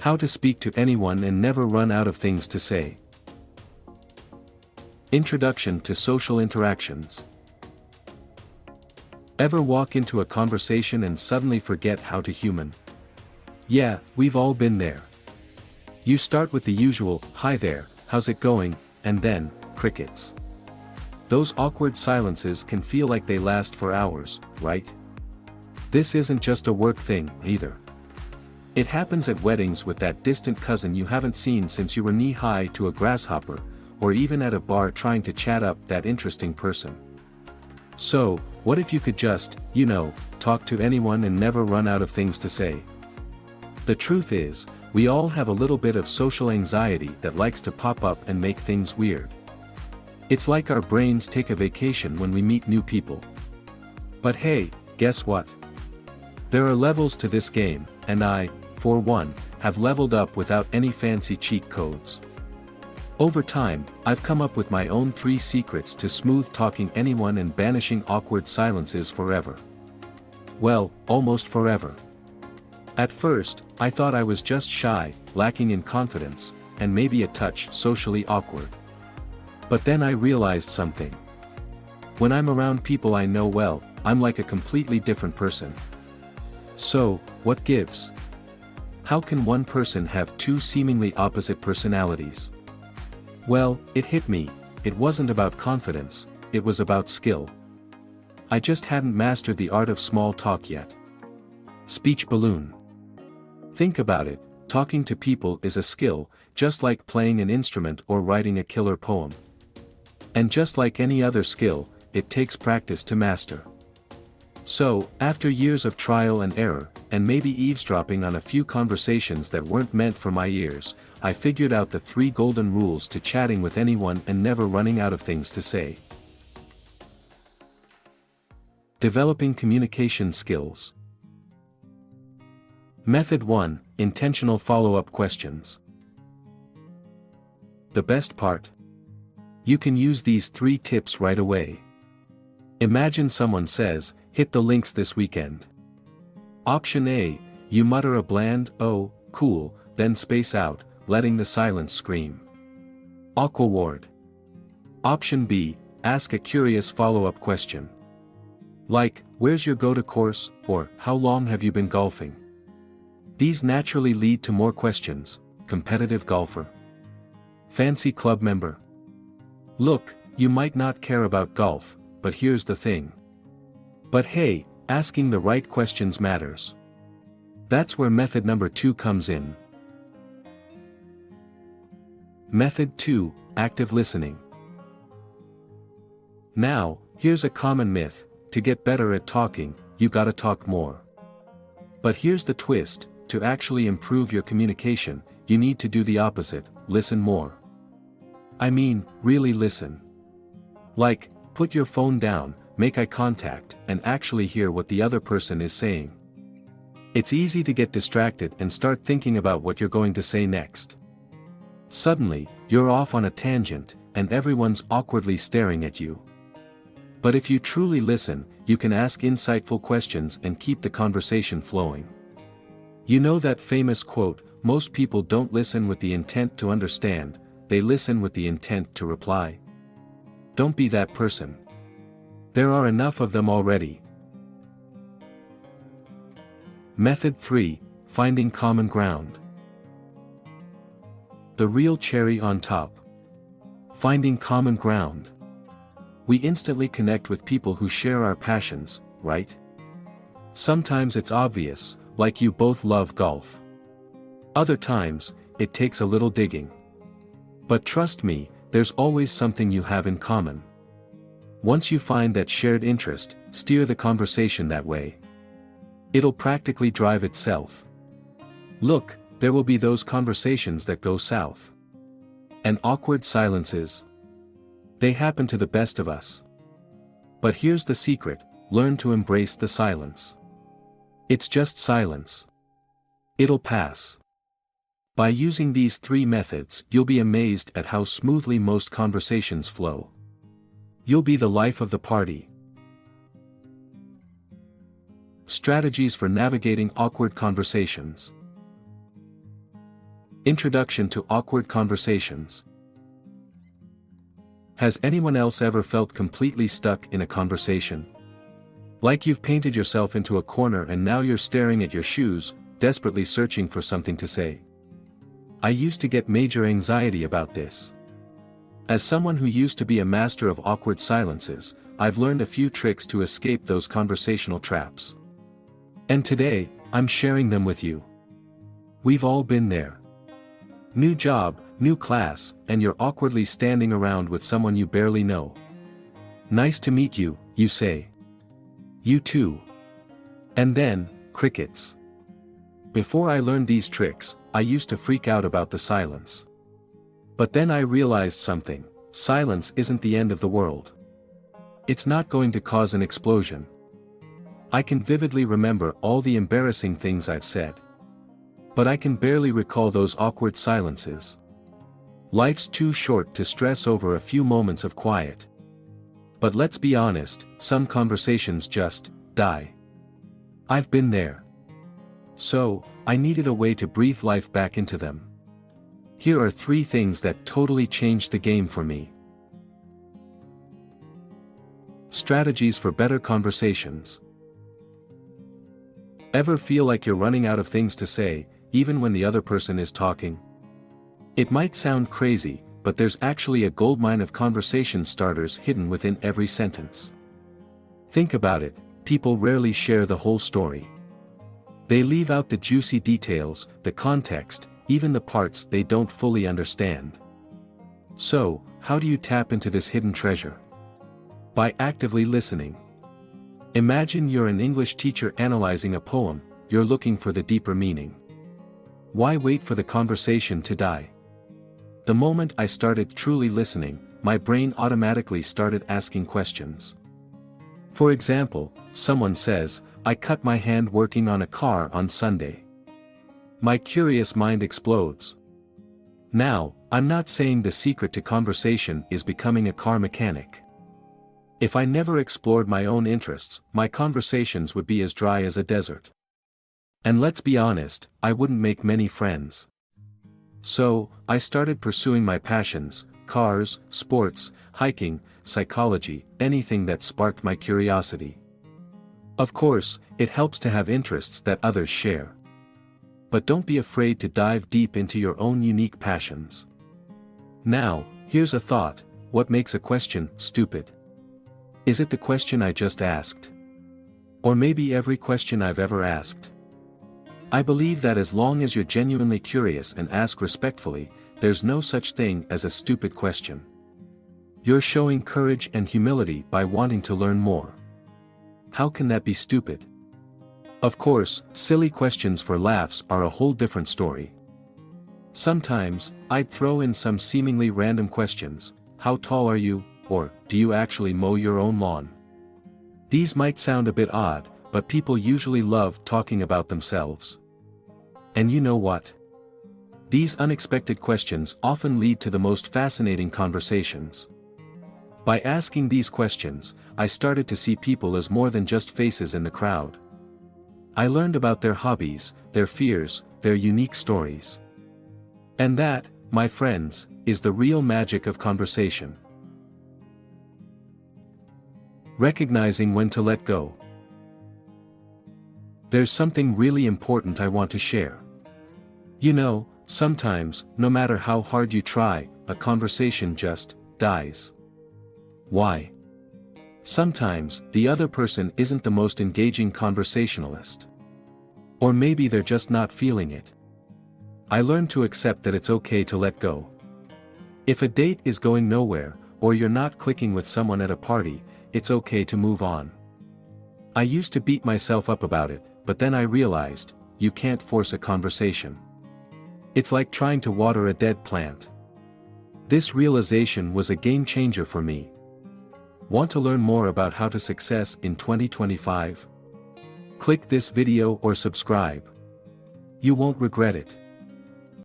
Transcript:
How to speak to anyone and never run out of things to say. Introduction to social interactions. Ever walk into a conversation and suddenly forget how to human? Yeah, we've all been there. You start with the usual, "Hi there, how's it going?" and then, crickets. Those awkward silences can feel like they last for hours, right? This isn't just a work thing, either. It happens at weddings with that distant cousin you haven't seen since you were knee-high to a grasshopper, or even at a bar trying to chat up that interesting person. So, what if you could just, talk to anyone and never run out of things to say? The truth is, we all have a little bit of social anxiety that likes to pop up and make things weird. It's like our brains take a vacation when we meet new people. But hey, guess what? There are levels to this game, and I, for one, have leveled up without any fancy cheat codes. Over time, I've come up with my own 3 secrets to smooth talking anyone and banishing awkward silences forever. Well, almost forever. At first, I thought I was just shy, lacking in confidence, and maybe a touch socially awkward. But then I realized something. When I'm around people I know well, I'm like a completely different person. So, what gives? How can one person have 2 seemingly opposite personalities? Well, it hit me, it wasn't about confidence, it was about skill. I just hadn't mastered the art of small talk yet. Speech balloon. Think about it, talking to people is a skill, just like playing an instrument or writing a killer poem. And just like any other skill, it takes practice to master. So, after years of trial and error, and maybe eavesdropping on a few conversations that weren't meant for my ears, I figured out the 3 golden rules to chatting with anyone and never running out of things to say. Developing communication skills. Method 1, Intentional follow-up questions. The best part? You can use these 3 tips right away. Imagine someone says, "Hit the links this weekend." Option A, you mutter a bland, "Oh, cool," then space out, letting the silence scream. Awkward. Option B, ask a curious follow-up question. Like, "Where's your go-to course?" or "How long have you been golfing?" These naturally lead to more questions. Competitive golfer? Fancy club member? Look, you might not care about golf, but here's the thing. But hey, asking the right questions matters. That's where method number 2 comes in. Method 2, Active listening. Now, here's a common myth: to get better at talking, you gotta talk more. But here's the twist: to actually improve your communication, you need to do the opposite, listen more. I mean, really listen. Like, put your phone down, make eye contact, and actually hear what the other person is saying. It's easy to get distracted and start thinking about what you're going to say next. Suddenly, you're off on a tangent, and everyone's awkwardly staring at you. But if you truly listen, you can ask insightful questions and keep the conversation flowing. You know that famous quote, "Most people don't listen with the intent to understand, they listen with the intent to reply"? Don't be that person. There are enough of them already. Method 3, Finding common ground. The real cherry on top. Finding common ground. We instantly connect with people who share our passions, right? Sometimes it's obvious, like you both love golf. Other times, it takes a little digging. But trust me, there's always something you have in common. Once you find that shared interest, steer the conversation that way. It'll practically drive itself. Look, there will be those conversations that go south. And awkward silences. They happen to the best of us. But here's the secret: learn to embrace the silence. It's just silence. It'll pass. By using these 3 methods, you'll be amazed at how smoothly most conversations flow. You'll be the life of the party. Strategies for navigating awkward conversations. Introduction to awkward conversations. Has anyone else ever felt completely stuck in a conversation? Like you've painted yourself into a corner and now you're staring at your shoes, desperately searching for something to say. I used to get major anxiety about this. As someone who used to be a master of awkward silences, I've learned a few tricks to escape those conversational traps. And today, I'm sharing them with you. We've all been there. New job, new class, and you're awkwardly standing around with someone you barely know. Nice to meet you, you say. You too. And then, crickets. Before I learned these tricks, I used to freak out about the silence. But then I realized something: silence isn't the end of the world. It's not going to cause an explosion. I can vividly remember all the embarrassing things I've said. But I can barely recall those awkward silences. Life's too short to stress over a few moments of quiet. But let's be honest, some conversations just die. I've been there. So, I needed a way to breathe life back into them. Here are 3 things that totally changed the game for me. Strategies for better conversations. Ever feel like you're running out of things to say, even when the other person is talking? It might sound crazy, but there's actually a goldmine of conversation starters hidden within every sentence. Think about it, people rarely share the whole story. They leave out the juicy details, the context, even the parts they don't fully understand. So, how do you tap into this hidden treasure? By actively listening. Imagine you're an English teacher analyzing a poem, you're looking for the deeper meaning. Why wait for the conversation to die? The moment I started truly listening, my brain automatically started asking questions. For example, someone says, "I cut my hand working on a car on Sunday." My curious mind explodes. Now, I'm not saying the secret to conversation is becoming a car mechanic. If I never explored my own interests, my conversations would be as dry as a desert. And let's be honest, I wouldn't make many friends. So, I started pursuing my passions: cars, sports, hiking, psychology, anything that sparked my curiosity. Of course, it helps to have interests that others share. But don't be afraid to dive deep into your own unique passions. Now, here's a thought: what makes a question stupid? Is it the question I just asked? Or maybe every question I've ever asked? I believe that as long as you're genuinely curious and ask respectfully, there's no such thing as a stupid question. You're showing courage and humility by wanting to learn more. How can that be stupid? Of course, silly questions for laughs are a whole different story. Sometimes, I'd throw in some seemingly random questions: how tall are you? Or, do you actually mow your own lawn? These might sound a bit odd, but people usually love talking about themselves. And you know what? These unexpected questions often lead to the most fascinating conversations. By asking these questions, I started to see people as more than just faces in the crowd. I learned about their hobbies, their fears, their unique stories. And that, my friends, is the real magic of conversation. Recognizing when to let go. There's something really important I want to share. You know, sometimes, no matter how hard you try, a conversation just dies. Why? Sometimes, the other person isn't the most engaging conversationalist. Or maybe they're just not feeling it. I learned to accept that it's okay to let go. If a date is going nowhere, or you're not clicking with someone at a party, it's okay to move on. I used to beat myself up about it, but then I realized, you can't force a conversation. It's like trying to water a dead plant. This realization was a game changer for me. Want to learn more about how to success in 2025? Click this video or subscribe. You won't regret it.